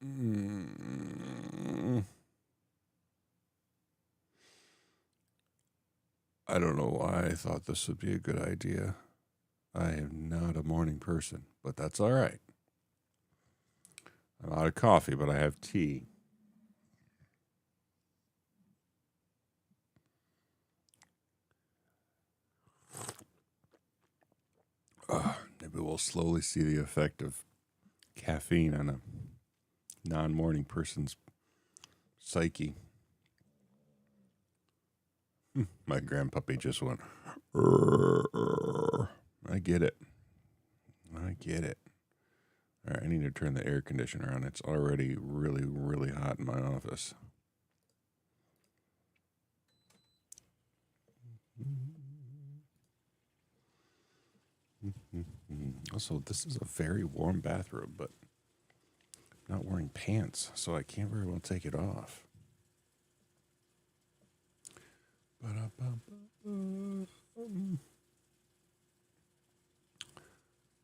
Mm, I don't know why I thought this would be a good idea. I am not a morning person, but that's all right. I'm out of coffee, but I have tea. Maybe we'll slowly see the effect of caffeine on a non morning person's psyche. My grandpuppy just went, "Rrr." I get it. I get it. All right, I need to turn the air conditioner on. It's already really, really hot in my office. Also, this is a very warm bathroom, but I'm not wearing pants, so I can't very well take it off.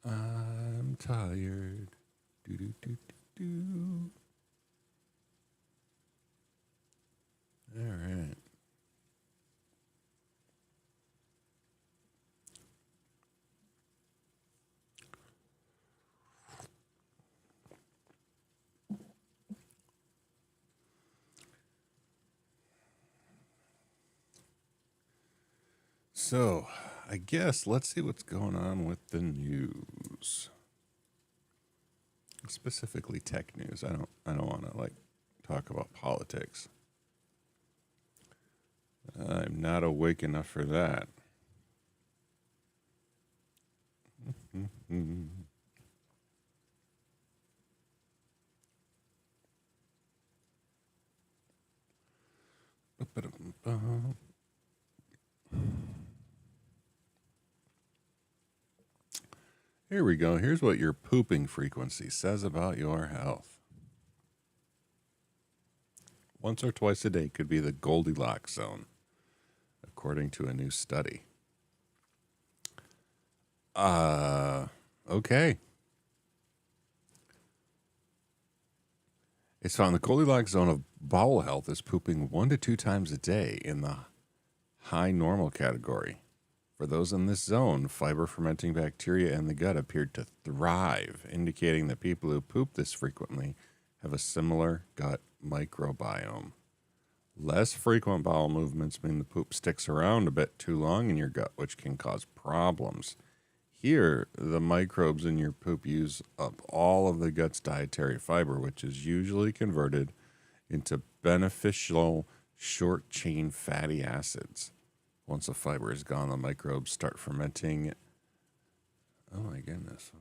I'm tired. Do do do do do. All right. So, I guess let's see what's going on with the news. Specifically tech news. I don't want to like talk about politics. I'm not awake enough for that. Here we go. Here's what your pooping frequency says about your health. Once or twice a day could be the Goldilocks zone, according to a new study. Okay. It's found the Goldilocks zone of bowel health is pooping 1 to 2 times a day in the high normal category. For those in this zone, fiber fermenting bacteria in the gut appeared to thrive, indicating that people who poop this frequently have a similar gut microbiome. Less frequent bowel movements mean the poop sticks around a bit too long in your gut, which can cause problems. Here, the microbes in your poop use up all of the gut's dietary fiber, which is usually converted into beneficial short chain fatty acids. Once the fiber is gone, the microbes start fermenting. Oh my goodness.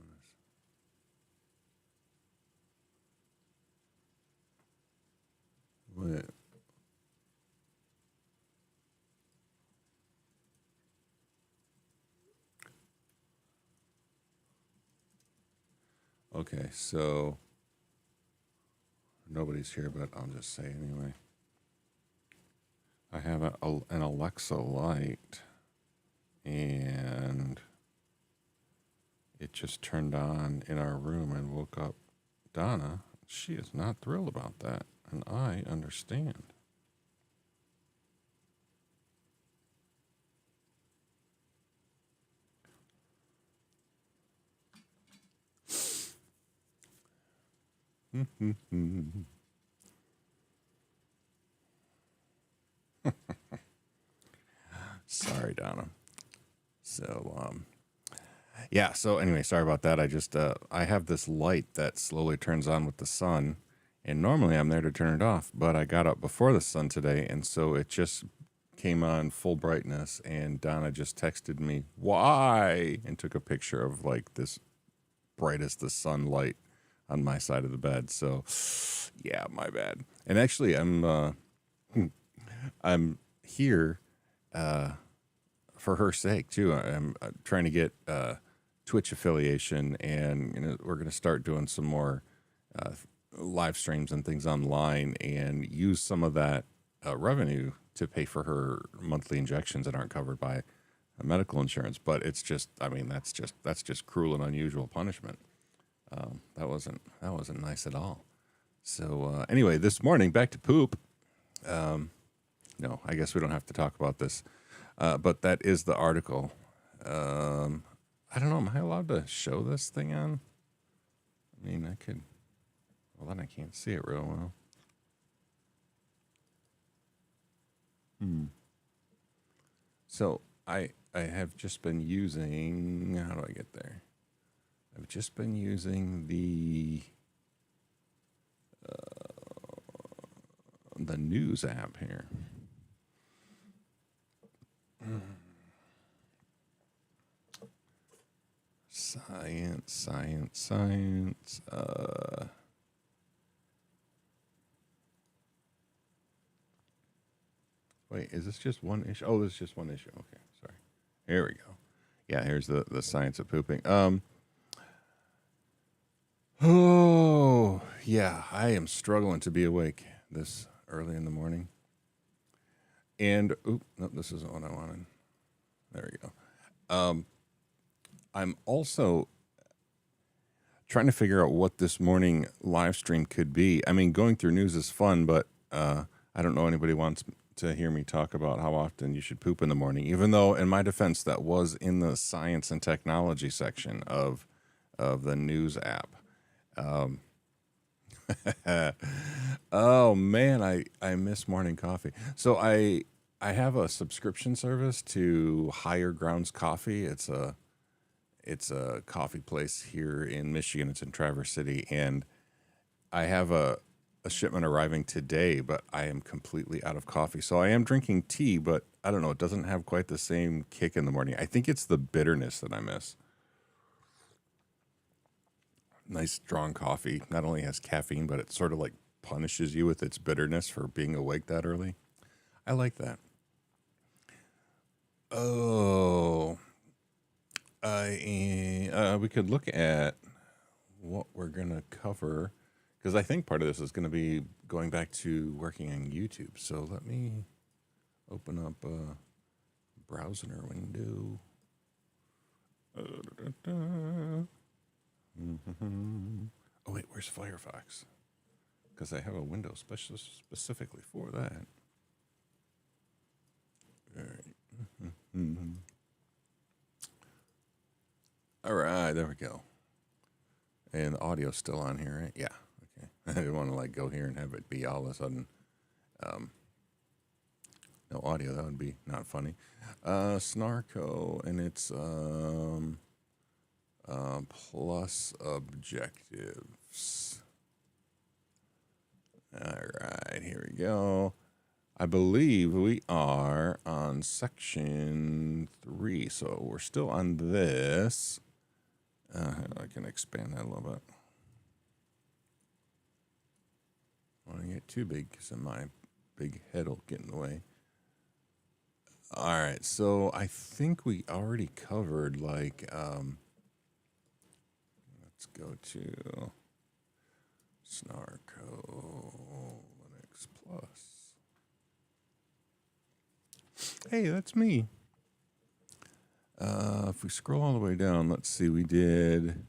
What? Okay, so nobody's here, but I'll just say anyway. I have an Alexa light, and it just turned on in our room and woke up Donna. She is not thrilled about that, and I understand. Sorry, Donna. So, yeah. So anyway, sorry about that. I have this light that slowly turns on with the sun, and normally I'm there to turn it off, but I got up before the sun today, and so it just came on full brightness. And Donna just texted me why and took a picture of like this bright as the sunlight on my side of the bed. So, yeah, my bad. And actually, I'm here uh, for her sake too. I'm trying to get Twitch affiliation, and we're going to start doing some more uh, live streams and things online, and use some of that revenue to pay for her monthly injections that aren't covered by medical insurance. But it's just, I mean, that's just cruel and unusual punishment. That wasn't nice at all. So anyway, this morning, back to poop. No, I guess we don't have to talk about this. But that is the article. I don't know. Am I allowed to show this thing on? I mean, I could. Well, then I can't see it real well. So I have just been using. How do I get there? I've just been using the news app here. Science. Wait, is this just one issue? Oh, this is just one issue. Okay, sorry. Here we go. Yeah, here's the science of pooping. Oh, yeah, I am struggling to be awake this early in the morning. And, no, this isn't what I wanted. There we go. I'm also trying to figure out what this morning live stream could be. I mean, going through news is fun, but I don't know anybody wants to hear me talk about how often you should poop in the morning, even though, in my defense, that was in the science and technology section of the news app. Oh man, I miss morning coffee. So I have a subscription service to Higher Grounds Coffee. It's a coffee place here in Michigan. It's in Traverse City, and I have a shipment arriving today, but I am completely out of coffee. So I am drinking tea, but I don't know. It doesn't have quite the same kick in the morning. I think it's the bitterness that I miss. Nice strong coffee not only has caffeine, but it sort of like punishes you with its bitterness for being awake that early. I like that. Oh, we could look at what we're gonna cover because I think part of this is going to be going back to working on YouTube. So let me open up a browser window. Oh wait, where's Firefox? Because I have a window specifically for that. All right. All right, there we go. And the audio's still on here, right? Yeah. Okay. I didn't want to like go here and have it be all of a sudden no audio. That would be not funny. Snarko, and it's plus objectives. All right, here we go. I believe we are on section 3, so we're still on this. I can expand that a little bit. I don't want to get too big because my big head will get in the way. All right, so I think we already covered like let's go to Snarko Linux Plus. Hey, that's me. If we scroll all the way down, let's see, we did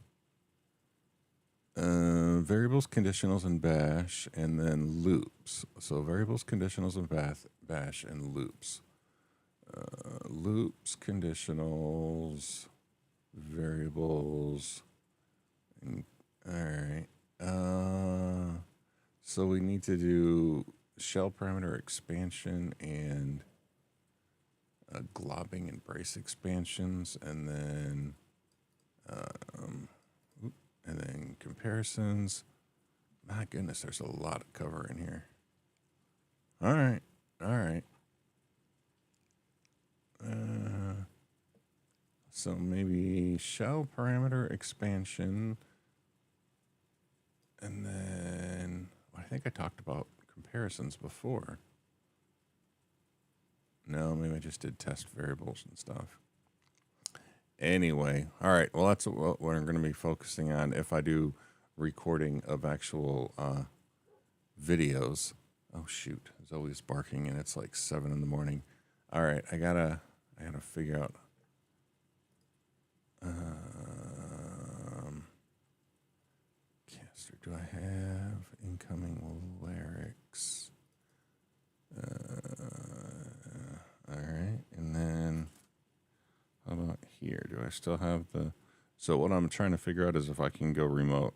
variables, conditionals, and bash, and then loops. So variables, conditionals, and bash, and loops. Loops, conditionals, variables. All right. So we need to do shell parameter expansion and globbing and brace expansions, and then comparisons. My goodness, there's a lot of cover in here. All right. So maybe shell parameter expansion, and then I think I talked about comparisons before. No, maybe I just did test variables and stuff. Anyway, all right. Well, that's what we're going to be focusing on if I do recording of actual videos. Oh shoot, it's always barking, and it's like 7 in the morning. All right, I gotta figure out. Caster do I have incoming lyrics? All right, and then how about here? Do I still have the? So what I'm trying to figure out is if I can go remote.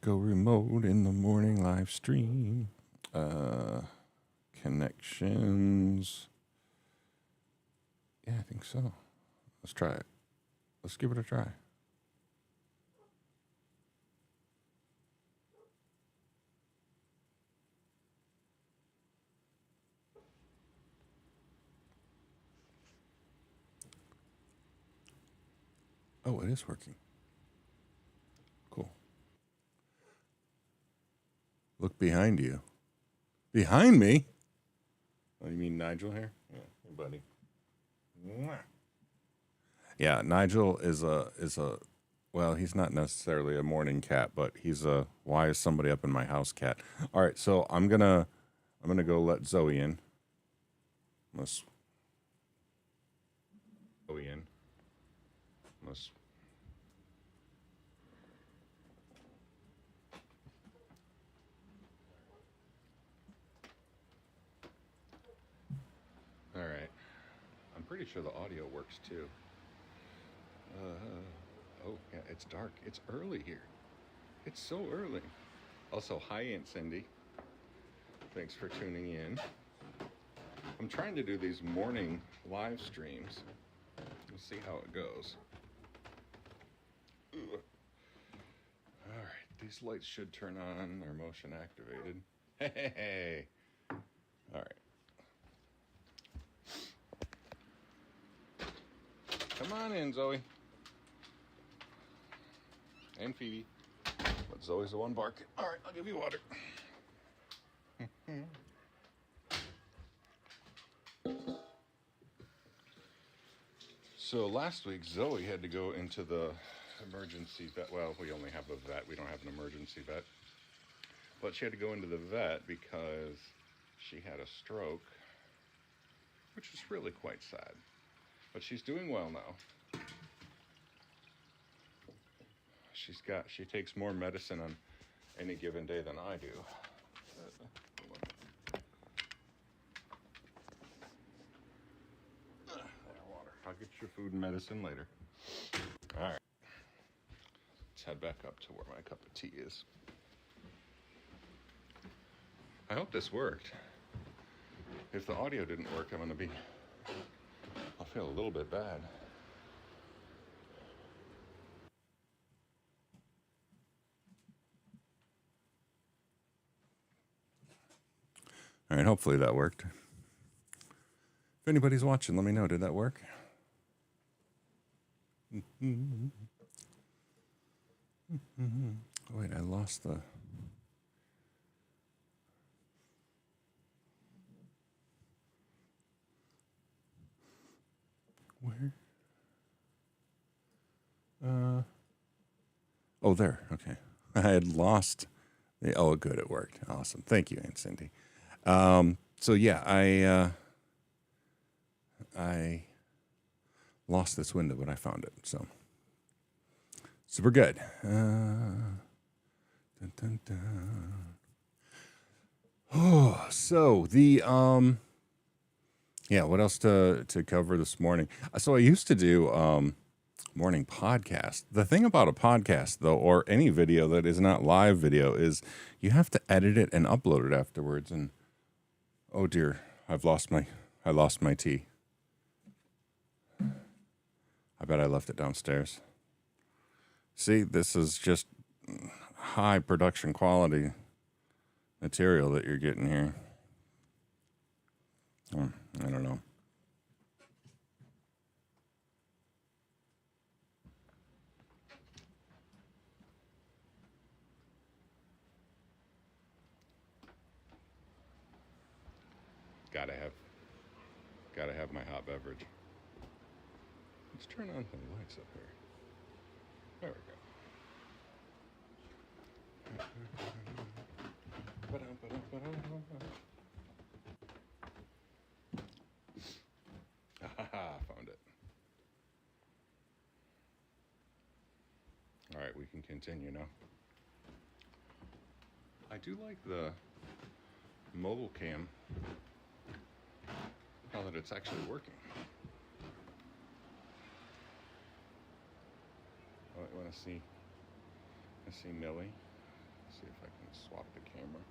Go remote in the morning live stream. Connections. Yeah, I think so. Let's try it. Let's give it a try. Oh, it is working. Cool. Look behind you. Behind me? Oh, you mean Nigel here? Yeah, hey, buddy. Yeah, Nigel is a well, he's not necessarily a morning cat, but he's a why is somebody up in my house cat. All right, so I'm gonna go let Zoe in. Let's Zoe in. Let's All right. I'm pretty sure the audio works too. Oh, yeah, it's dark. It's early here. It's so early. Also, hi, Aunt Cindy. Thanks for tuning in. I'm trying to do these morning live streams. We'll see how it goes. Ugh. All right, these lights should turn on. They're motion activated. Hey. All right. Come on in, Zoe. And Phoebe. But Zoe's the one barking. All right, I'll give you water. So last week, Zoe had to go into the emergency vet. Well, we only have a vet. We don't have an emergency vet. But she had to go into the vet because she had a stroke, which is really quite sad. But she's doing well now. She takes more medicine on any given day than I do. Water. I'll get your food and medicine later. All right. Let's head back up to where my cup of tea is. I hope this worked. If the audio didn't work, I'll feel a little bit bad. All right, hopefully that worked. If anybody's watching, let me know. Did that work? Oh, wait, I lost the... Where? Oh, there. Okay. I had lost the... Oh, good. It worked. Awesome. Thank you, Aunt Cindy. So, yeah, I lost this window, but I found it. So, super good. Dun, dun, dun. Oh, so the... Yeah, what else to cover this morning? So I used to do morning podcast. The thing about a podcast, though, or any video that is not live video, is you have to edit it and upload it afterwards. And oh dear, I lost my tea. I bet I left it downstairs. See, this is just high production quality material that you're getting here. I don't know. Gotta have my hot beverage. Let's turn on the lights up here. There we go. right, we can continue now. I do like the mobile cam now that it's actually working. Oh, I want to see Millie. See if I can swap the camera.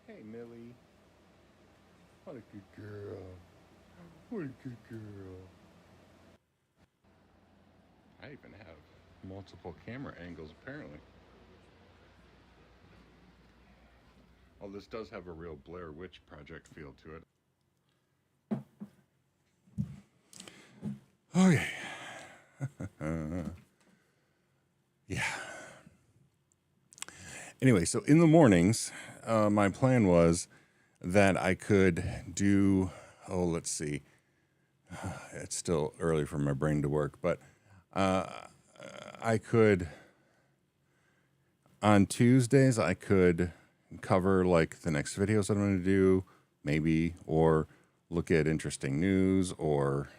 Hey, Millie. What a good girl. What a good girl. I even have multiple camera angles, apparently. Oh, this does have a real Blair Witch Project feel to it. Okay. Yeah. Anyway, so in the mornings, my plan was that I could do, let's see. It's still early for my brain to work, but I could, on Tuesdays, I could cover like the next videos that I'm going to do, maybe, or look at interesting news or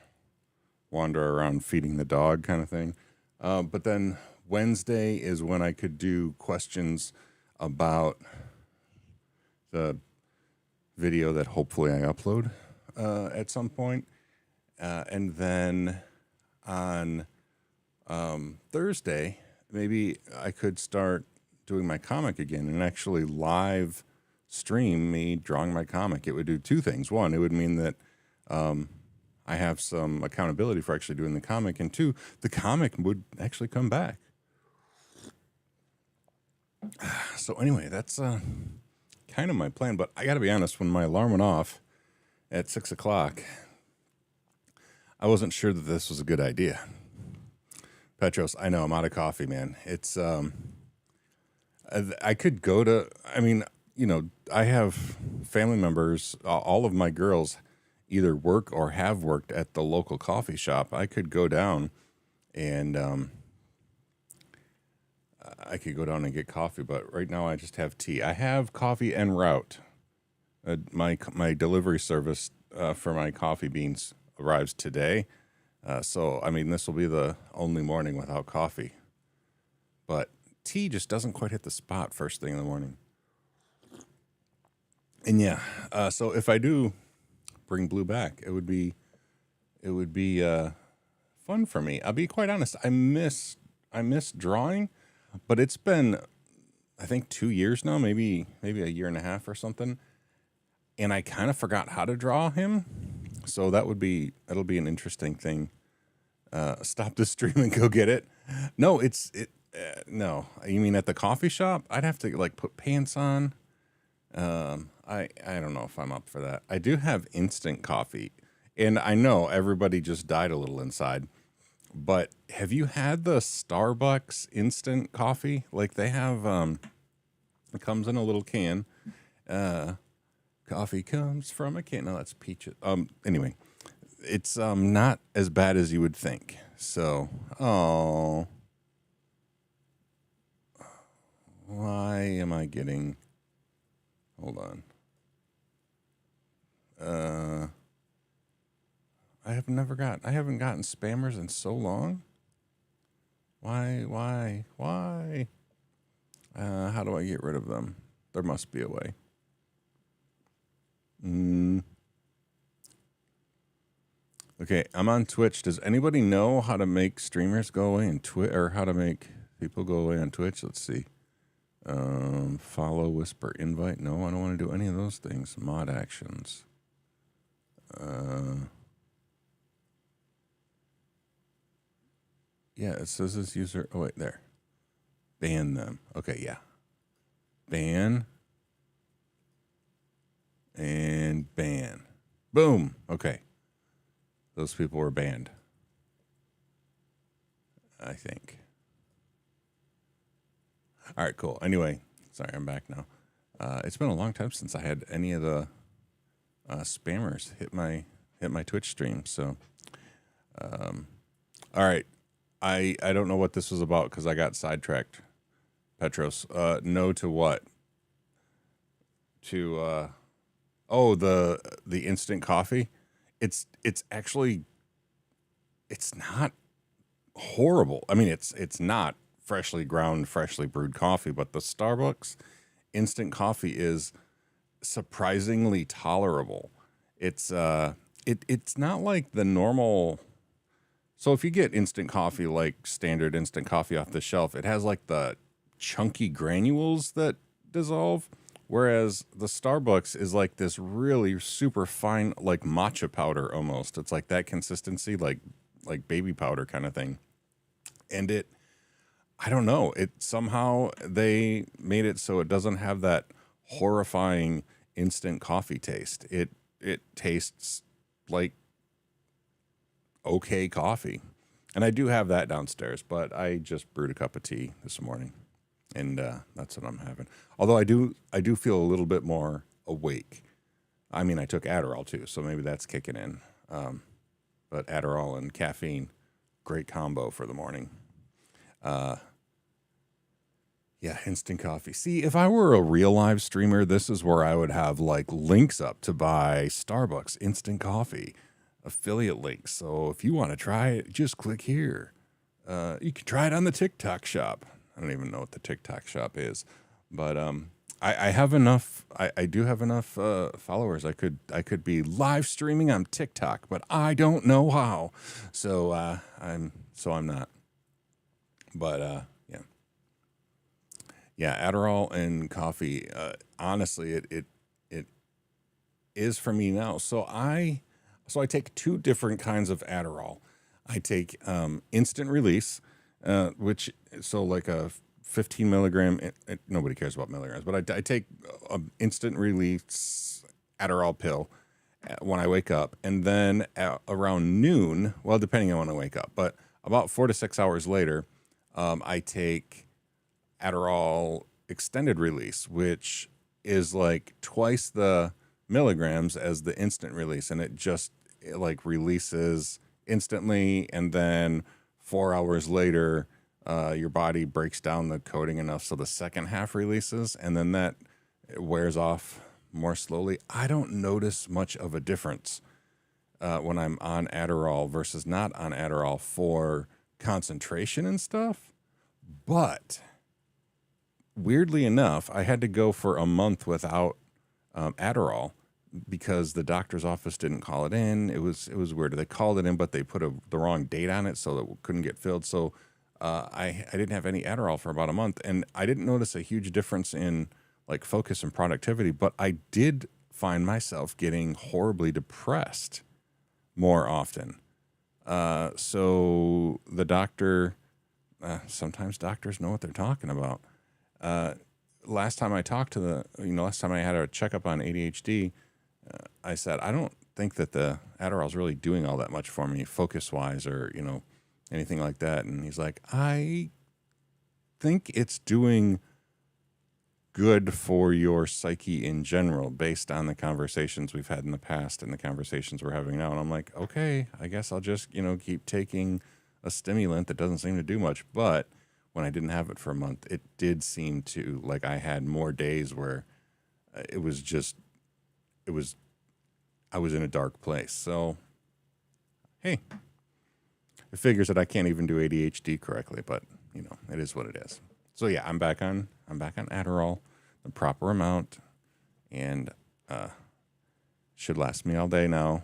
wander around feeding the dog kind of thing. But then Wednesday is when I could do questions about the video that hopefully I upload at some point. And then on Thursday, maybe I could start doing my comic again and actually live stream me drawing my comic. It would do two things. One, it would mean that I have some accountability for actually doing the comic. And two, the comic would actually come back. So anyway, that's kind of my plan. But I got to be honest, when my alarm went off at 6 o'clock, I wasn't sure that this was a good idea. Petros, I know I'm out of coffee, man. It's, I could go to, I mean, you know, I have family members, all of my girls either work or have worked at the local coffee shop. I could go down and, I could go down and get coffee, but right now I just have tea. I have coffee en route. My delivery service for my coffee beans arrives today. So, I mean, this will be the only morning without coffee. But tea just doesn't quite hit the spot first thing in the morning. And yeah, so if I do bring Blue back, it would be fun for me. I'll be quite honest. I miss drawing, but it's been, I think, 2 years now, maybe a year and a half or something. And I kind of forgot how to draw him. So that'll be an interesting thing. Stop the stream and go get it. No, no. You mean at the coffee shop? I'd have to like put pants on. I don't know if I'm up for that. I do have instant coffee, and I know everybody just died a little inside. But have you had the Starbucks instant coffee? Like they have, it comes in a little can. Coffee comes from a can. No, that's peaches. Anyway, it's not as bad as you would think. So, why am I getting? Hold on. I haven't gotten spammers in so long. Why? How do I get rid of them? There must be a way. Okay, I'm on Twitch. Does anybody know how to make streamers go away in Twitch, or how to make people go away on Twitch? Let's see. Follow, whisper, invite. No, I don't want to do any of those things. Mod actions. Yeah, it says this user. Oh, wait, there. Ban them. Okay, yeah. Ban. And ban. Boom. Okay. Those people were banned. I think. All right, cool. Anyway, sorry, I'm back now. It's been a long time since I had any of the spammers hit my Twitch stream. So, all right. I don't know what this was about because I got sidetracked. Petros, no to what? To the instant coffee. it's actually it's not horrible. I mean, it's not freshly ground, freshly brewed coffee, but the Starbucks instant coffee is surprisingly tolerable. It's not like the normal. So if you get instant coffee, like standard instant coffee off the shelf, it has like the chunky granules that dissolve, whereas the Starbucks is like this really super fine, like matcha powder almost. It's like that consistency, like baby powder kind of thing. And I don't know, it somehow they made it so it doesn't have that horrifying instant coffee taste. It tastes like okay coffee. And I do have that downstairs, but I just brewed a cup of tea this morning, and that's what I'm having. Although I do feel a little bit more awake. I mean, I took Adderall too, so maybe that's kicking in. But Adderall and caffeine, great combo for the morning. Yeah, instant coffee. See, if I were a real live streamer, this is where I would have like links up to buy Starbucks instant coffee, affiliate links. So if you want to try it, just click here. You can try it on the TikTok shop. I don't even know what the TikTok shop is, but I have enough. I do have enough followers. I could be live streaming on TikTok, but I don't know how. So I'm not. But yeah. Yeah, Adderall and coffee. Honestly, it is for me now. So I take two different kinds of Adderall. I take instant release, which so like a 15 milligram. Nobody cares about milligrams, but I take instant release Adderall pill when I wake up, and then around noon, well, depending on when I wake up, but about 4 to 6 hours later, I take Adderall extended release, which is like twice the milligrams as the instant release, and it like releases instantly, and then 4 hours later, your body breaks down the coating enough so the second half releases, and then that wears off more slowly. I don't notice much of a difference when I'm on Adderall versus not on Adderall for concentration and stuff, but weirdly enough, I had to go for a month without Adderall because the doctor's office didn't call it in. It was weird. They called it in, but they put the wrong date on it, so it couldn't get filled. So I didn't have any Adderall for about a month, and I didn't notice a huge difference in like focus and productivity. But I did find myself getting horribly depressed more often. So the doctor, sometimes doctors know what they're talking about. Last time I talked to last time I had a checkup on ADHD, I said, I don't think that the Adderall is really doing all that much for me focus wise or, anything like that. And he's like, I think it's doing good for your psyche in general based on the conversations we've had in the past and the conversations we're having now. And I'm like, okay, I guess I'll just, keep taking a stimulant that doesn't seem to do much. But when I didn't have it for a month, it did seem to like I had more days where I was in a dark place. So, hey, it figures that I can't even do ADHD correctly, but it is what it is. So yeah, I'm back on Adderall, the proper amount, and should last me all day now.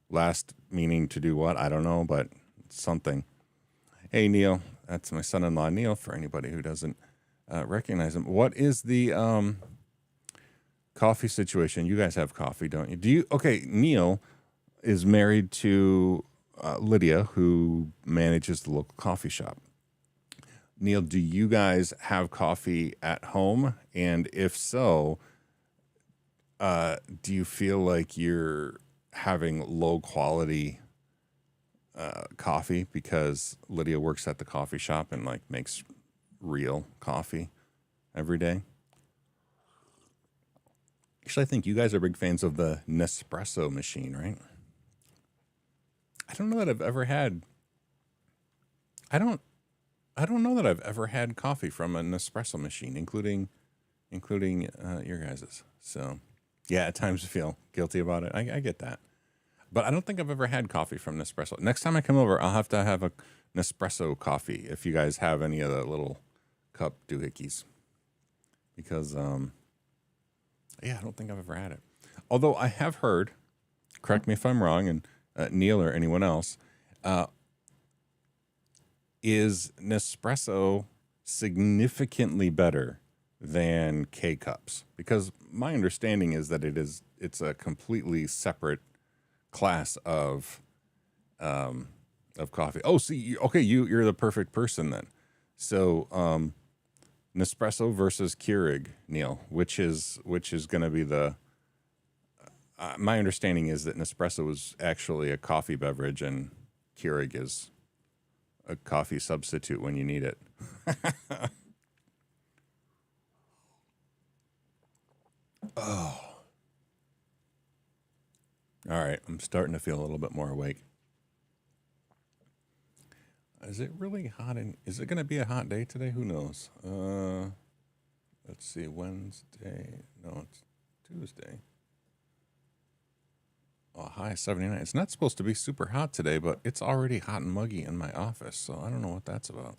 Last meaning to do what? I don't know, but something. Hey, Neil. That's my son-in-law, Neil, for anybody who doesn't recognize him. What is the coffee situation? You guys have coffee, don't you? Okay, Neil is married to Lydia, who manages the local coffee shop. Neil, do you guys have coffee at home? And if so, do you feel like you're having low-quality coffee because Lydia works at the coffee shop and like makes real coffee every day? Actually, I think you guys are big fans of the Nespresso machine, right? I don't know that I've ever had. I don't know that I've ever had coffee from a Nespresso machine, including your guys's. So, yeah, at times I feel guilty about it. I get that. But I don't think I've ever had coffee from Nespresso. Next time I come over, I'll have to have a Nespresso coffee if you guys have any of the little cup doohickeys. Because, yeah, I don't think I've ever had it. Although I have heard, correct me if I'm wrong, and Neil or anyone else, is Nespresso significantly better than K cups? Because my understanding is that it's a completely separate class of coffee. Oh, see, okay, you're the perfect person then. So Nespresso versus Keurig, Neil, which is going to be the my understanding is that Nespresso is actually a coffee beverage and Keurig is a coffee substitute when you need it. Oh. All right, I'm starting to feel a little bit more awake. Is it really hot? Is it going to be a hot day today? Who knows? Let's see. Wednesday. No, it's Tuesday. Oh, high 79. It's not supposed to be super hot today, but it's already hot and muggy in my office, so I don't know what that's about.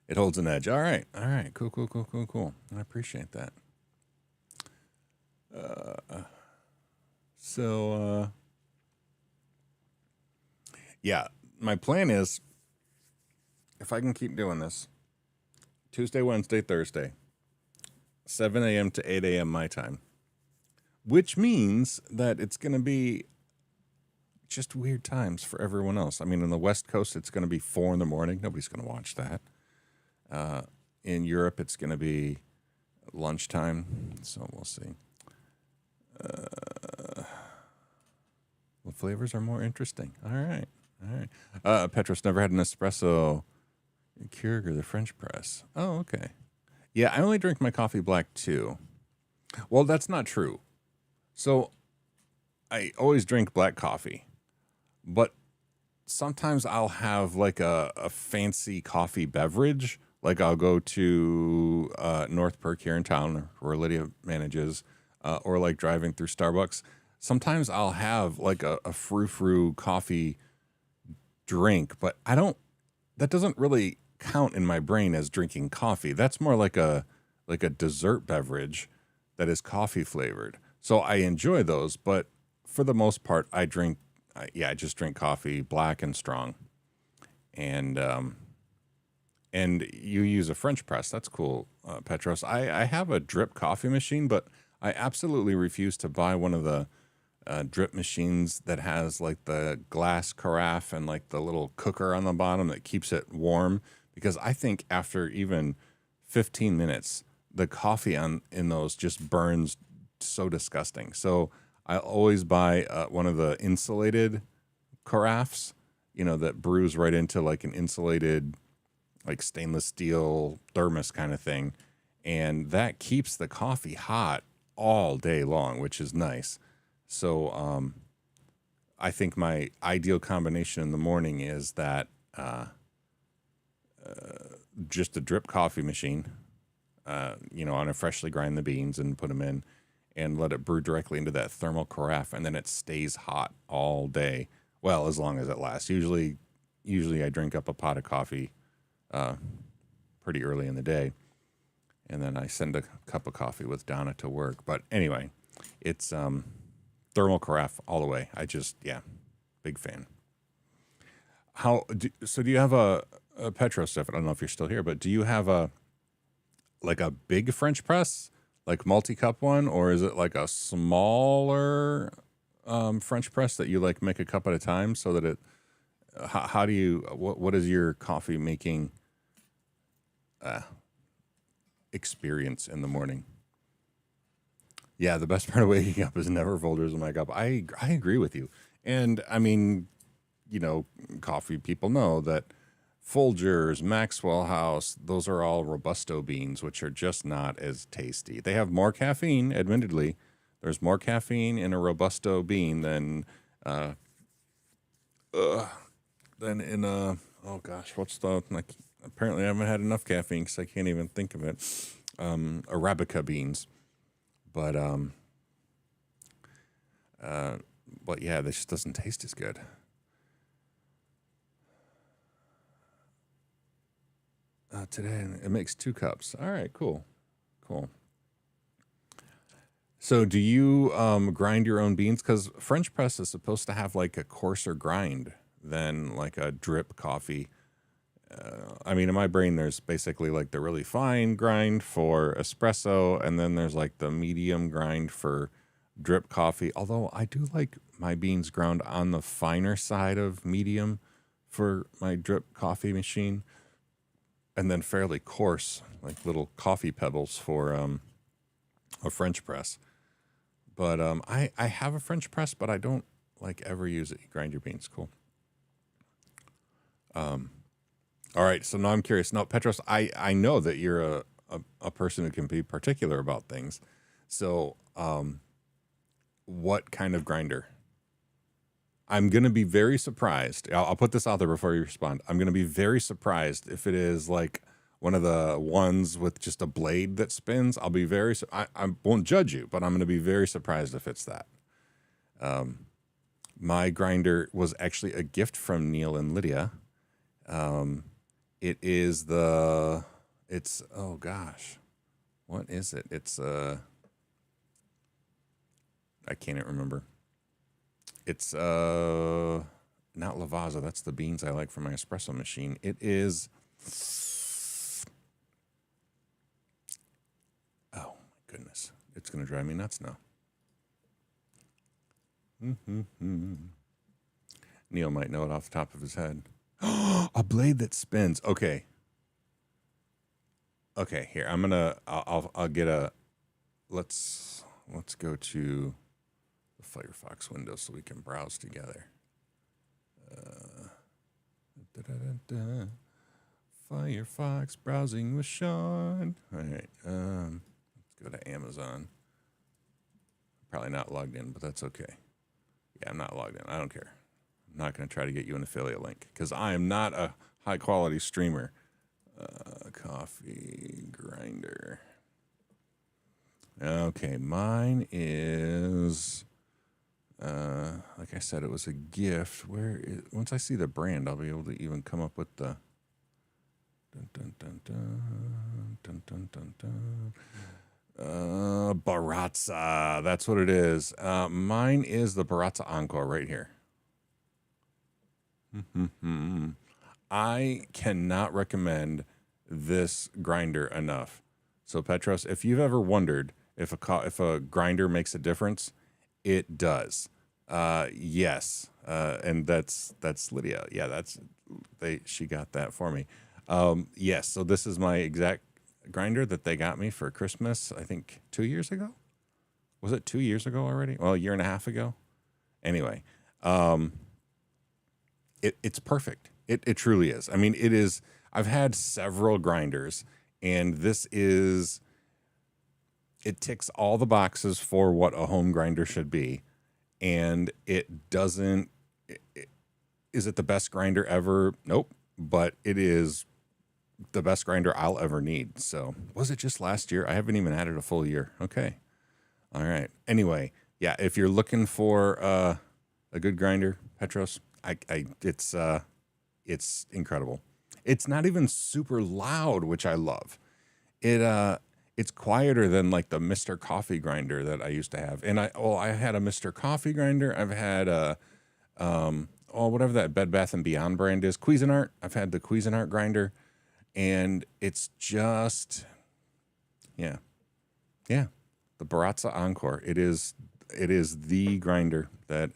It holds an edge. All right. Cool. I appreciate that. Yeah, my plan is if I can keep doing this, Tuesday, Wednesday, Thursday, 7 a.m. to 8 a.m. my time, which means that it's going to be just weird times for everyone else. I mean, in the West Coast, it's going to be 4 in the morning. Nobody's going to watch that. In Europe, it's going to be lunchtime, so we'll see. What flavors are more interesting? All right. Petros never had an espresso, Keurig, or the French press. Oh, okay. Yeah, I only drink my coffee black too. Well, that's not true. So I always drink black coffee, but sometimes I'll have like a fancy coffee beverage. Like I'll go to North Perk here in town where Lydia manages, or like driving through Starbucks. Sometimes I'll have like a frou-frou coffee drink, but that doesn't really count in my brain as drinking coffee. That's more like a dessert beverage that is coffee flavored. So I enjoy those, but for the most part, I just drink coffee, black and strong. And you use a French press. That's cool, Petros. I have a drip coffee machine, but I absolutely refuse to buy one of the drip machines that has like the glass carafe and like the little cooker on the bottom that keeps it warm, because I think after even 15 minutes, the coffee in those just burns so disgusting. So I always buy one of the insulated carafes, that brews right into like an insulated, like stainless steel thermos kind of thing. And that keeps the coffee hot all day long, which is nice. So I think my ideal combination in the morning is that just a drip coffee machine, on a freshly grind the beans and put them in and let it brew directly into that thermal carafe, and then it stays hot all day. Well, as long as it lasts. Usually I drink up a pot of coffee pretty early in the day, and then I send a cup of coffee with Donna to work. But anyway, it's thermal carafe all the way. Big fan. Do you have a Petro stuff? I don't know if you're still here, but do you have a big French press, like multi-cup one, or is it like a smaller French press that you like make a cup at a time so that it? How do you? What is your coffee making experience in the morning? Yeah, the best part of waking up is never folders in my cup. I agree with you. And I mean, coffee people know that Folgers, Maxwell House, those are all Robusto beans, which are just not as tasty. They have more caffeine, admittedly. There's more caffeine in a Robusto bean than in a, oh gosh, apparently I haven't had enough caffeine because I can't even think of it. Arabica beans. But But yeah, this just doesn't taste as good. Today it makes 2 cups. All right, cool. So do you grind your own beans? Because French press is supposed to have like a coarser grind than like a drip coffee. I mean, in my brain, there's basically like the really fine grind for espresso, and then there's like the medium grind for drip coffee. Although I do like my beans ground on the finer side of medium for my drip coffee machine, and then fairly coarse, like little coffee pebbles for a French press. But I have a French press, but I don't like ever use it. You grind your beans, cool. All right, so now I'm curious. Now, Petros, I know that you're a person who can be particular about things. So, what kind of grinder? I'm going to be very surprised. I'll put this out there before you respond. I'm going to be very surprised if it is like one of the ones with just a blade that spins. I'll be I won't judge you, but I'm going to be very surprised if it's that. My grinder was actually a gift from Neil and Lydia. It is oh gosh, what is it? It's, I can't even remember. It's, not Lavazza. That's the beans I like for my espresso machine. It is, oh my goodness. It's going to drive me nuts now. Neil might know it off the top of his head. A blade that spins. Okay, here. I'll get a, let's go to the Firefox window so we can browse together. Firefox browsing with Sean. All right, let's go to Amazon. Probably not logged in, but that's okay. Yeah, I'm not logged in. I don't care. I'm not going to try to get you an affiliate link because I am not a high quality streamer. Coffee grinder. Okay, mine is, like I said, it was a gift. Once I see the brand, I'll be able to even come up with the Baratza. That's what it is. Mine is the Baratza Encore right here. I cannot recommend this grinder enough. So Petros, if you've ever wondered if a grinder makes a difference, it does. Yes. And that's Lydia. Yeah, she got that for me. Yes. So this is my exact grinder that they got me for Christmas, I think 2 years ago. Was it 2 years ago already? Well, a year and a half ago. Anyway, it's perfect. It truly is. I mean, it is. I've had several grinders, and it ticks all the boxes for what a home grinder should be, and it doesn't. Is it the best grinder ever? Nope. But it is the best grinder I'll ever need. So was it just last year? I haven't even had it a full year. Okay. All right. Anyway, yeah. If you're looking for a good grinder, Petros, it's incredible. It's not even super loud, which I love. It's quieter than like the Mr. Coffee grinder that I used to have. And I had a Mr. Coffee grinder. I've had whatever that Bed Bath and Beyond brand is, Cuisinart. I've had the Cuisinart grinder, and it's just, yeah, the Baratza Encore. It is the grinder that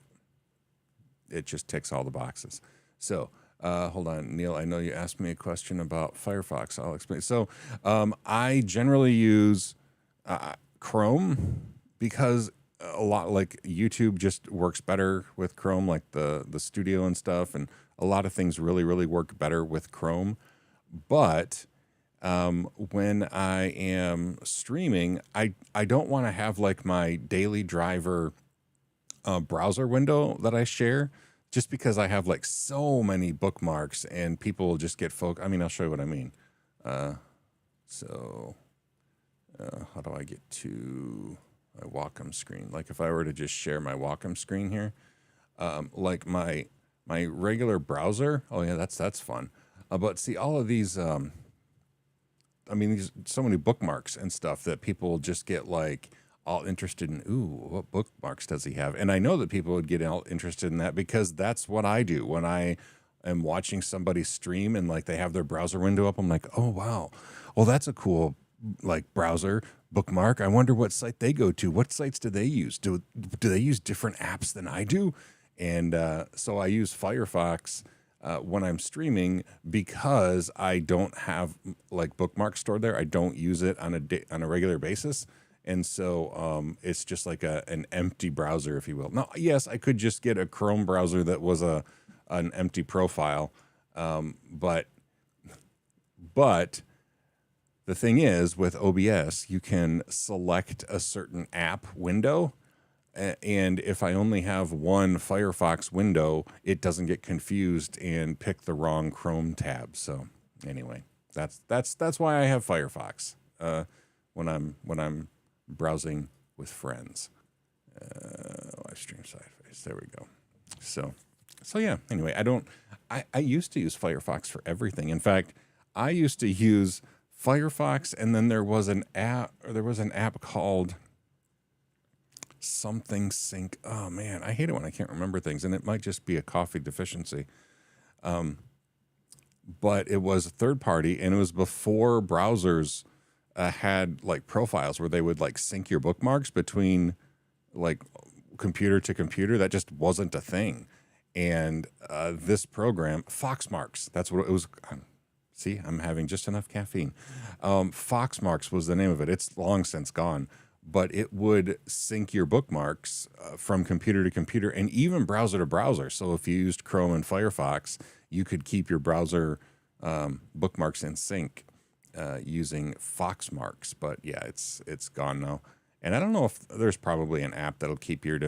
it just ticks all the boxes. So. Hold on, Neil. I know you asked me a question about Firefox. I'll explain. So, I generally use Chrome because a lot like YouTube just works better with Chrome, like the studio and stuff, and a lot of things really, really work better with Chrome. But when I am streaming, I don't want to have like my daily driver browser window that I share. Just because I have like so many bookmarks and people will just get I mean, I'll show you what I mean. How do I get to, Wacom screen. Like if I were to just share my Wacom screen here, like my regular browser. Oh yeah, that's fun. But see, all of these. I mean, these so many bookmarks and stuff that people just get like all interested in. Ooh, what bookmarks does he have? And I know that people would get all interested in that because that's what I do when I am watching somebody stream and like they have their browser window up. I'm like, oh wow, well that's a cool like browser bookmark. I wonder what site they go to. What sites do they use? Do they use different apps than I do? And so I use Firefox when I'm streaming because I don't have like bookmarks stored there. I don't use it on a regular basis, and so it's just like an empty browser, if you will. Now, yes, I could just get a Chrome browser that was an empty profile, but the thing is with OBS, you can select a certain app window. And if I only have one Firefox window, it doesn't get confused and pick the wrong Chrome tab. So anyway, that's why I have Firefox when I'm browsing with friends. Live stream side face. There we go. So yeah. Anyway, I used to use Firefox for everything. In fact, I used to use Firefox, and then there was an app called something sync. Oh man, I hate it when I can't remember things, and it might just be a coffee deficiency. But it was a third party, and it was before browsers had like profiles where they would like sync your bookmarks between like computer to computer. That just wasn't a thing. And this program, Foxmarks, that's what it was. See, I'm having just enough caffeine. Foxmarks was the name of it. It's long since gone, but it would sync your bookmarks from computer to computer and even browser to browser. So if you used Chrome and Firefox, you could keep your browser bookmarks in sync using Foxmarks. But yeah, it's gone now. And I don't know if there's probably an app that'll keep your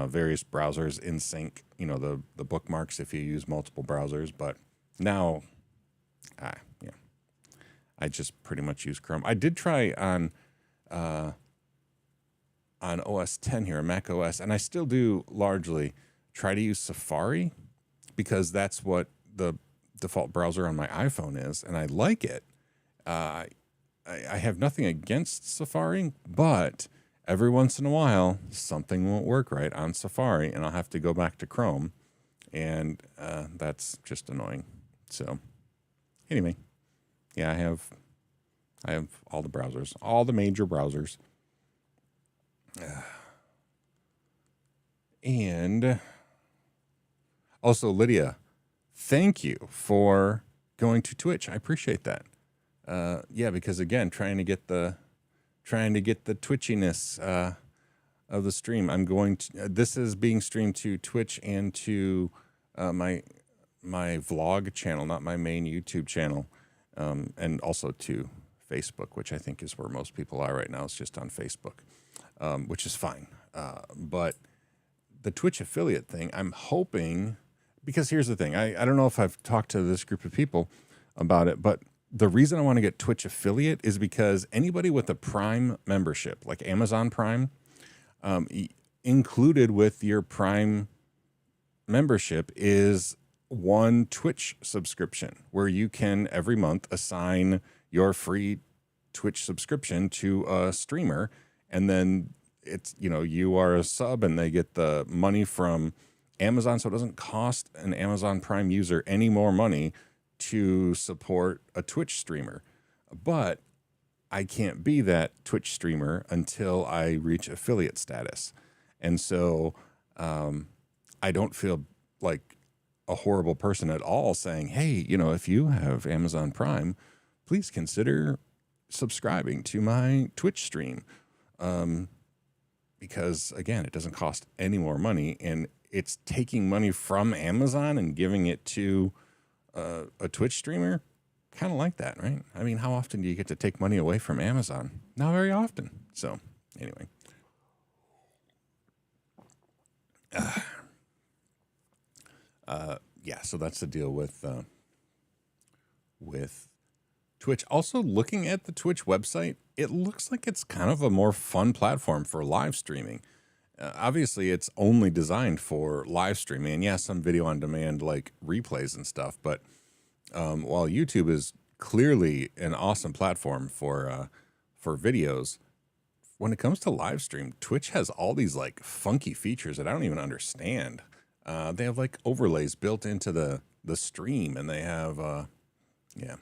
various browsers in sync. You know, the bookmarks if you use multiple browsers. But now, yeah, I just pretty much use Chrome. I did try on OS 10 here, Mac OS, and I still do largely try to use Safari because that's what the default browser on my iPhone is, and I like it. I have nothing against Safari, but every once in a while, something won't work right on Safari, and I'll have to go back to Chrome, and that's just annoying. So, anyway, yeah, I have all the browsers, all the major browsers. And also, Lydia, thank you for going to Twitch. I appreciate that. Yeah, because again, trying to get the twitchiness of the stream. I'm going to. This is being streamed to Twitch and to my vlog channel, not my main YouTube channel, and also to Facebook, which I think is where most people are right now. It's just on Facebook, which is fine. But the Twitch affiliate thing, I'm hoping, because here's the thing. I don't know if I've talked to this group of people about it, but the reason I want to get Twitch affiliate is because anybody with a Prime membership, like Amazon Prime, included with your Prime membership is one Twitch subscription where you can every month assign your free Twitch subscription to a streamer, and then it's, you know, you are a sub and they get the money from Amazon, so it doesn't cost an Amazon Prime user any more money to support a Twitch streamer. But I can't be that Twitch streamer until I reach affiliate status. And so I don't feel like a horrible person at all saying, hey, you know, if you have Amazon Prime, please consider subscribing to my Twitch stream. Because again, it doesn't cost any more money, and it's taking money from Amazon and giving it to a Twitch streamer. Kind of like that, right? I mean, how often do you get to take money away from Amazon? Not very often. So anyway. Yeah, so that's the deal with Twitch. Also, looking at the Twitch website, it looks like it's kind of a more fun platform for live streaming. Obviously, it's only designed for live streaming, and yeah, some video on demand like replays and stuff. But while YouTube is clearly an awesome platform for videos, when it comes to live stream, Twitch has all these like funky features that I don't even understand. They have like overlays built into the stream, and they have yeah.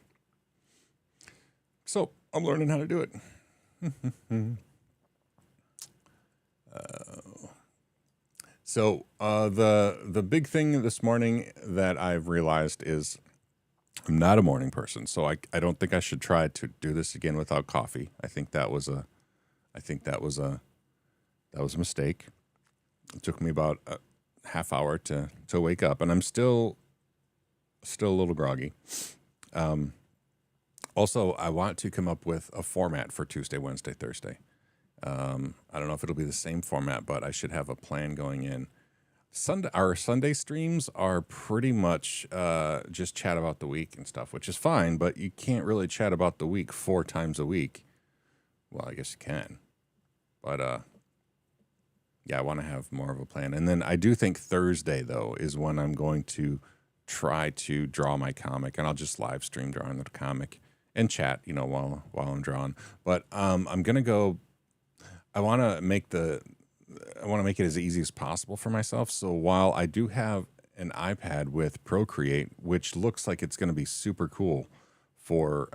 So I'm learning how to do it. So the big thing this morning that I've realized is I'm not a morning person, so I don't think I should try to do this again without coffee. I think that was a mistake. It took me about a half hour to wake up, and I'm still a little groggy. Also, I want to come up with a format for Tuesday, Wednesday, Thursday. I don't know if it'll be the same format, but I should have a plan going in. Our Sunday streams are pretty much just chat about the week and stuff, which is fine, but you can't really chat about the week 4 times a week. Well, I guess you can. But yeah, I want to have more of a plan. And then I do think Thursday, though, is when I'm going to try to draw my comic, and I'll just live stream drawing the comic and chat, while I'm drawing. But I'm going to go, I want to make it as easy as possible for myself. So while I do have an iPad with Procreate, which looks like it's going to be super cool for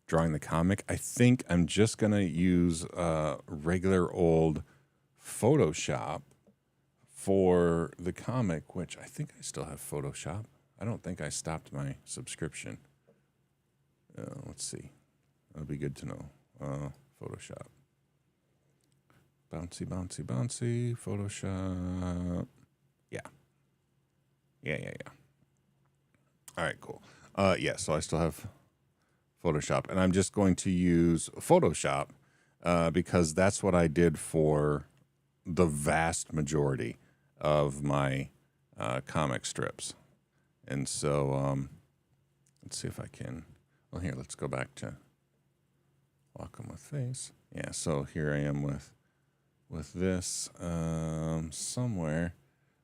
drawing the comic, I think I'm just going to use regular old Photoshop for the comic, which I think I still have Photoshop. I don't think I stopped my subscription. Let's see. That'll be good to know. Photoshop. Bouncy, Photoshop. Yeah. All right, cool. Yeah, so I still have Photoshop, and I'm just going to use Photoshop because that's what I did for the vast majority of my comic strips. And so let's see if I can. Well, here, let's go back to Welcome with Face. Yeah, so here I am with this somewhere.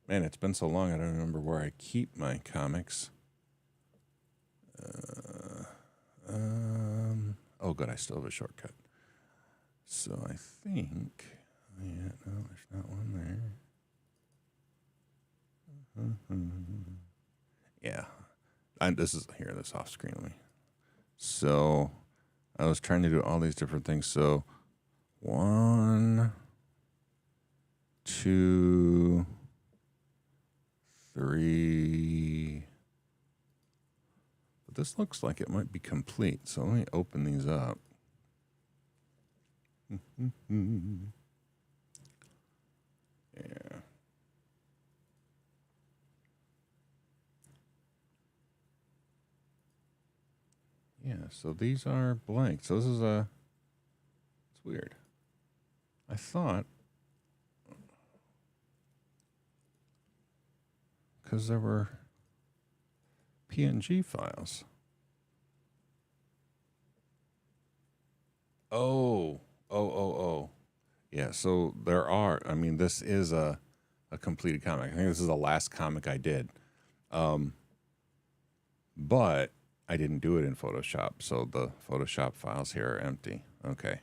Man, it's been so long I don't remember where I keep my comics. Oh, good, I still have a shortcut. So I think, yeah, no, there's not one there. Yeah, this off screen. So I was trying to do all these different things. So 1, 2, 3. But this looks like it might be complete. So let me open these up. Yeah. Yeah, so these are blank. So this is it's weird. I thought, because there were PNG files. Oh. Yeah, so there are. I mean, this is a completed comic. I think this is the last comic I did. But I didn't do it in Photoshop, so the Photoshop files here are empty. Okay.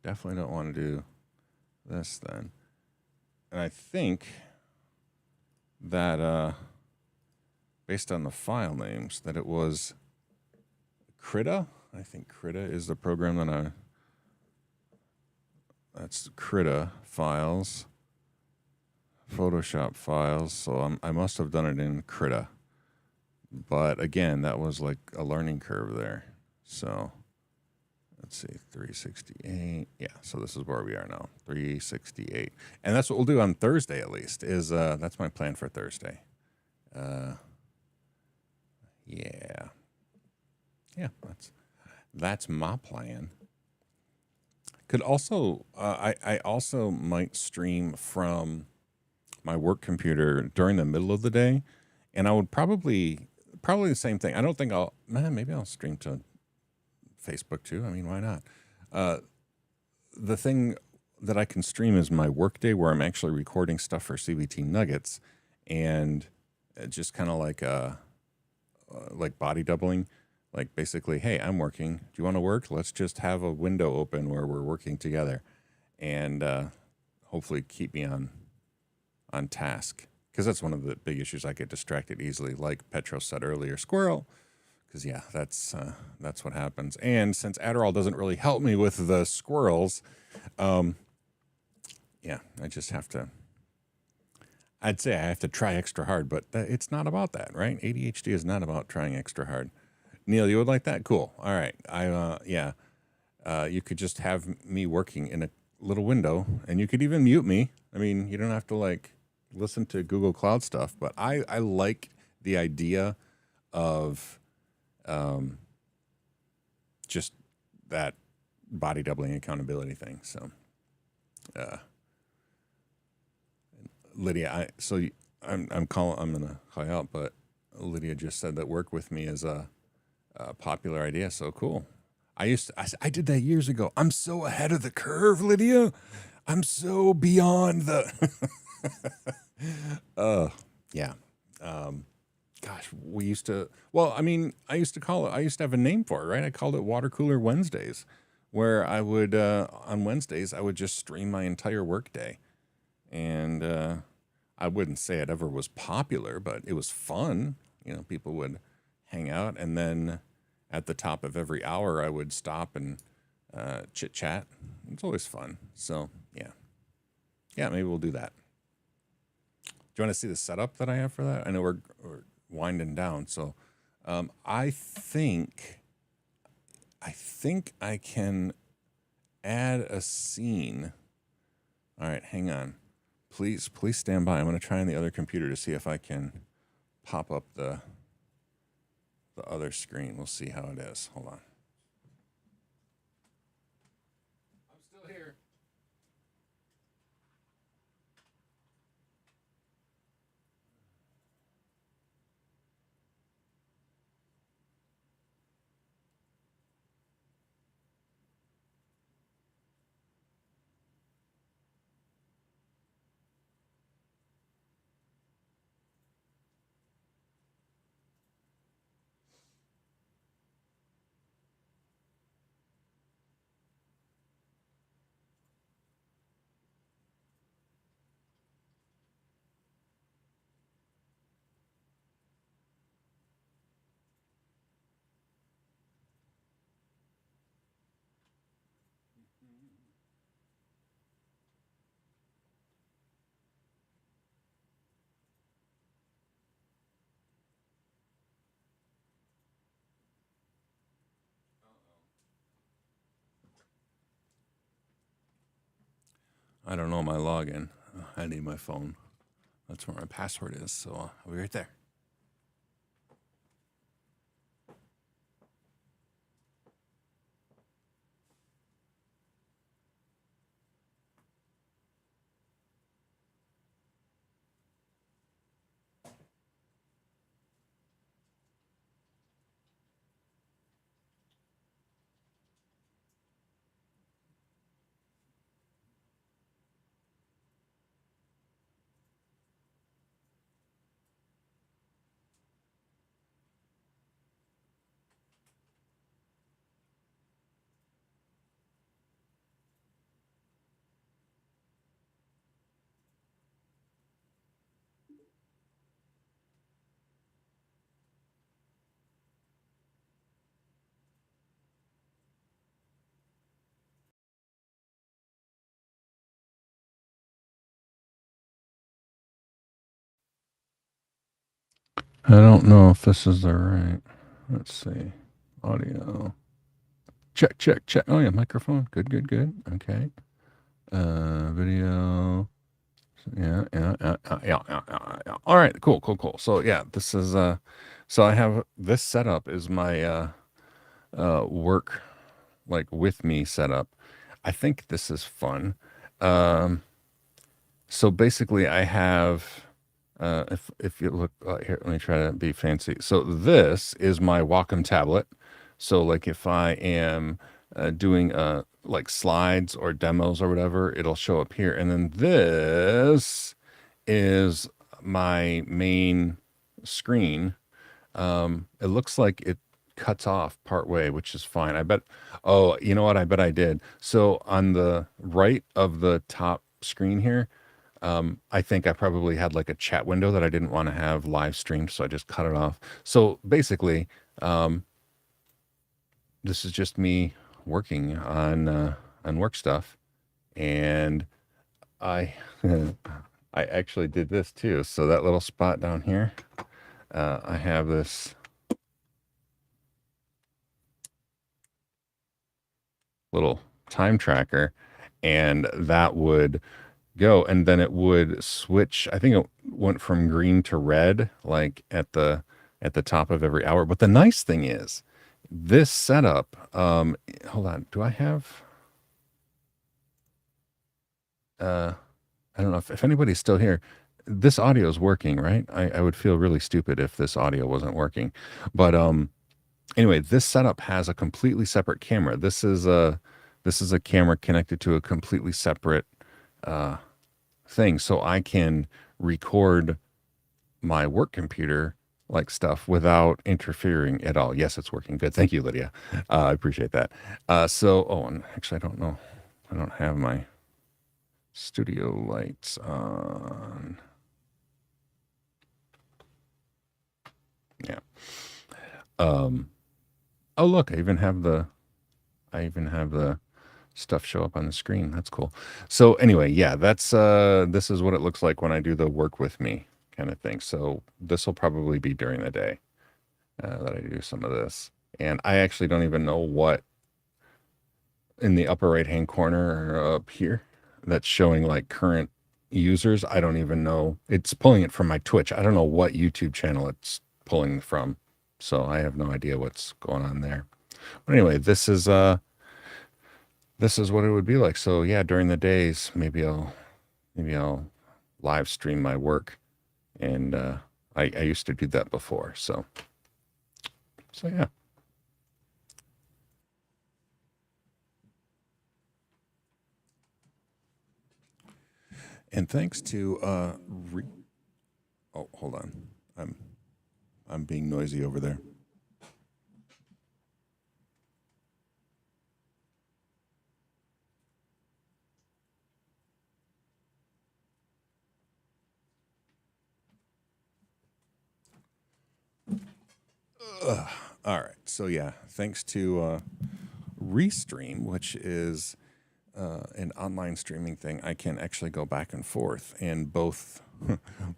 Definitely don't want to do this then. And I think that based on the file names, that it was Krita. I think Krita is the program that's Krita files, Photoshop files. So I must have done it in Krita. But again, that was like a learning curve there. So let's see, 368. Yeah, so this is where we are now, 368. And that's what we'll do on Thursday, at least, is that's my plan for Thursday. Yeah, that's my plan. Could also, I also might stream from my work computer during the middle of the day, and I would probably probably the same thing. I don't think maybe I'll stream to Facebook too. I mean, why not? The thing that I can stream is my workday where I'm actually recording stuff for CBT Nuggets, and just kind of like body doubling. Like basically, hey, I'm working. Do you want to work? Let's just have a window open where we're working together, and hopefully keep me on task. Because that's one of the big issues. I get distracted easily, like Petro said earlier. Squirrel. Because yeah, that's what happens. And since Adderall doesn't really help me with the squirrels, yeah, I just have to. I'd say I have to try extra hard, but it's not about that, right? ADHD is not about trying extra hard. Neil, you would like that? Cool. All right. You could just have me working in a little window, and you could even mute me. I mean, you don't have to like listen to Google Cloud stuff, but I like the idea of just that body doubling accountability thing. So, Lydia, I'm gonna call you out, but Lydia just said that work with me is a popular idea. So cool. I did that years ago. I'm so ahead of the curve, Lydia. I'm so beyond the. Yeah. Gosh, we used to. Well, I mean, I used to have a name for it, right? I called it Water Cooler Wednesdays, where I would on Wednesdays I would just stream my entire workday, and I wouldn't say it ever was popular, but it was fun. You know, people would hang out, and then at the top of every hour, I would stop and chit chat. It's always fun. So yeah, maybe we'll do that. Do you want to see the setup that I have for that? I know we're winding down, so I think I can add a scene. All right, hang on. Please stand by. I'm going to try on the other computer to see if I can pop up the other screen. We'll see how it is. Hold on. I'm still here. I don't know my login. I need my phone. That's where my password is. So I'll be right there. I don't know if this is the right. Let's see. Audio. Check, check, check. Oh yeah, microphone. Good, good, good. Okay. Video. Yeah. All right, cool. So yeah, this is so I have this setup is my work like with me setup. I think this is fun. So basically I have If you look here, let me try to be fancy. So this is my Wacom tablet. So like if I am doing like slides or demos or whatever, it'll show up here. And then this is my main screen. It looks like it cuts off part way, which is fine. I bet. Oh, you know what? I bet I did. So on the right of the top screen here, I think I probably had like a chat window that I didn't want to have live streamed, so I just cut it off. So basically, um, this is just me working on work stuff, and I I actually did this too. So that little spot down here, I have this little time tracker, and that would go, and then it would switch. I think it went from green to red, like at the top of every hour. But the nice thing is, this setup. Hold on. Do I have? Uh, I don't know if anybody's still here. This audio is working, right? I would feel really stupid if this audio wasn't working. But anyway, this setup has a completely separate camera. This is a camera connected to a completely separate uh, thing, so I can record my work computer like stuff without interfering at all. Yes, it's working good. Thank you, Lydia. I appreciate that. Oh, and actually, I don't know. I don't have my studio lights on. Yeah. Um, oh, look, I even have the stuff show up on the screen. That's cool. So anyway, yeah, that's this is what it looks like when I do the work with me kind of thing. So this will probably be during the day that I do some of this. And I actually don't even know what in the upper right hand corner up here that's showing like current users. I don't even know. It's pulling it from my Twitch. I don't know what YouTube channel it's pulling from. So I have no idea what's going on there. But anyway, this is what it would be like. So yeah, during the days, maybe I'll live stream my work, and I used to do that before. So yeah. And thanks to oh, hold on. I'm I'm being noisy over there. Ugh. All right. So yeah, thanks to Restream, which is an online streaming thing, I can actually go back and forth, and both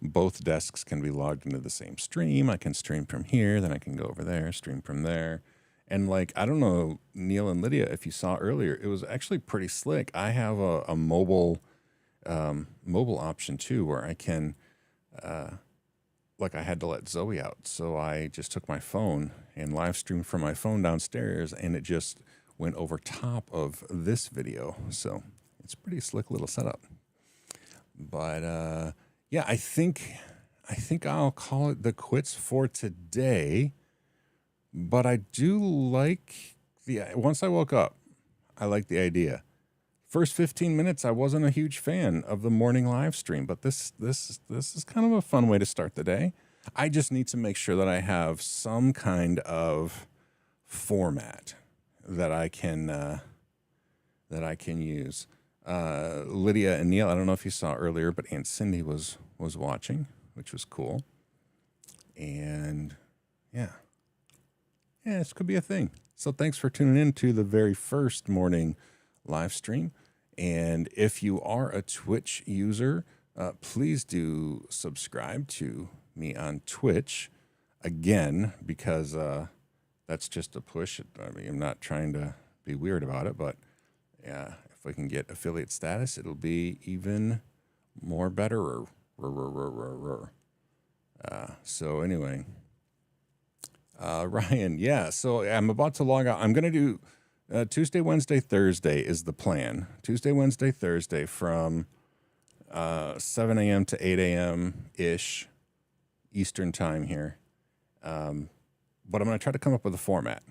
both desks can be logged into the same stream. I can stream from here, then I can go over there, stream from there. And like, I don't know, Neil and Lydia, if you saw earlier, it was actually pretty slick. I have a mobile option too, where I can like I had to let Zoe out. So I just took my phone and live streamed from my phone downstairs, and it just went over top of this video. So it's a pretty slick little setup. But yeah, I think I'll call it the quits for today. But I do like the once I woke up, I like the idea. First 15 minutes, I wasn't a huge fan of the morning live stream, but this is kind of a fun way to start the day. I just need to make sure that I have some kind of format that I can use. Lydia and Neil, I don't know if you saw earlier, but Aunt Cindy was watching, which was cool. And yeah, yeah, this could be a thing. So thanks for tuning in to the very first morning live stream. And if you are a Twitch user, please do subscribe to me on Twitch again, because that's just a push. I mean, I'm not trying to be weird about it, but yeah, if we can get affiliate status, it'll be even more better. So anyway, Ryan, yeah. So I'm about to log out. I'm gonna do Tuesday, Wednesday, Thursday is the plan. Tuesday, Wednesday, Thursday from 7 a.m. to 8 a.m. ish Eastern time here. But I'm going to try to come up with a format.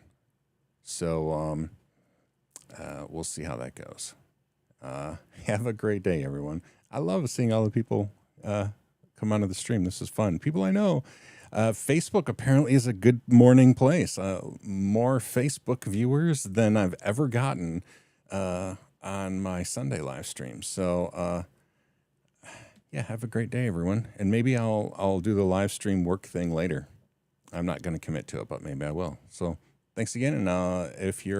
So we'll see how that goes. Have a great day, everyone. I love seeing all the people come onto the stream. This is fun. People I know. Facebook apparently is a good morning place. More Facebook viewers than I've ever gotten on my Sunday live stream. So yeah, have a great day, everyone. And maybe I'll do the live stream work thing later. I'm not going to commit to it, but maybe I will. So thanks again. And if you're